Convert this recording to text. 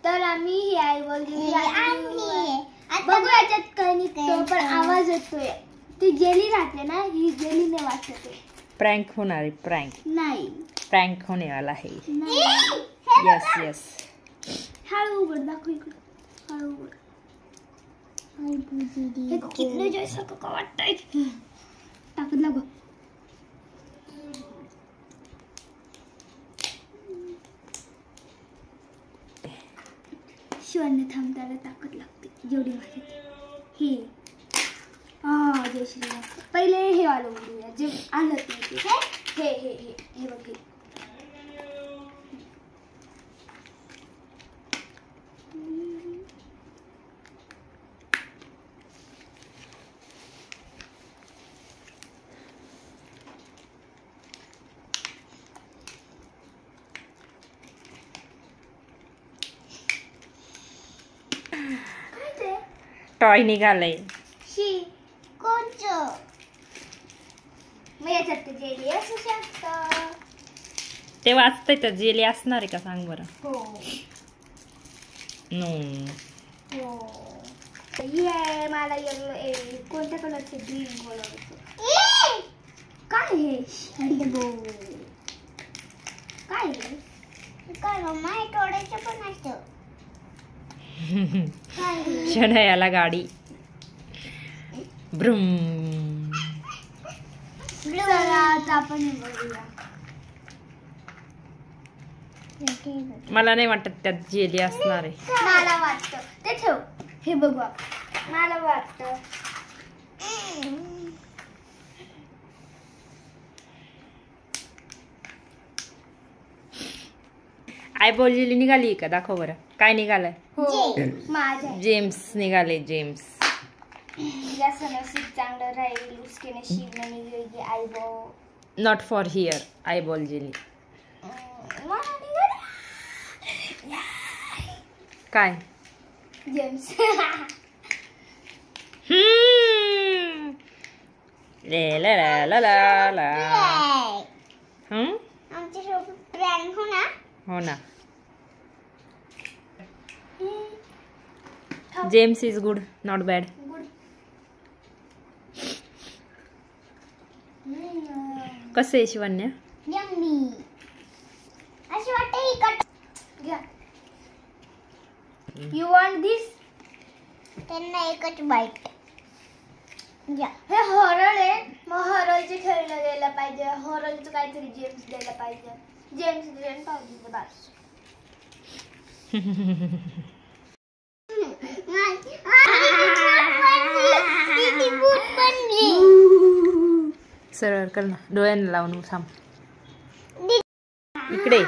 तर आम्ही ही आई बोलली बघू याच्यात काय निघतो पण आवाज येतोय ती जेली राहते ना ही जेलीने वाटते प्रँक होणार आहे प्रँक नाही प्रँक होने वाला है यस यस हळू उघड दाखव इकडे हळू उघड हे कितने जैसा का वाटतंय टाकत लागो शिवाने थांबताना ताकद लागते जेवढी वाटते हे जय श्रीराम पहिले हे आलं उडूया जे आलं ते हे हे हे हे हे बघ टॉय निघालय शी कोणचं मग याच्यात ते जेली असू शकतं ते वाचतंय तर जेली असणार आहे का सांग बरं हो नो हो ये मला येलो कोणत्या कलरचे ग्रीन कलर काय हे काय हे काय माय तोडायचं पण असतं शनयाला गाडी ब्रुम आपण मला नाही वाटत त्यात जेली असणार आहे मला वाटतं ते ठेव हे बघू मला वाटतं आय बॉल जेली निघाली का दाखव बरं काय निघालंय हो माझ्या जेम्स निघाले जेम्स जास्त नशीब चांगलं राहील उसके नशीब में निघेगी आई बॉल नॉट फॉर हियर आय बॉल जेली काय जेम्स ले ला ला ला ला ला आमच्या सोबत प्रँक हो ना James is good not bad कसं आहे शिवन्या यम्मी अशी वाटते ही कट घ्या यू वांट दिस त्यांना एकच बाईट घ्या हे हॉरर आहे मग हॉररचे खेळणं द्यायला पाहिजे हॉररचं काहीतरी जेम्स द्यायला पाहिजे जेम्स दिलेलं पाहिजे बस सरळ कर ना डोळ्यांना लावून थांब इकडे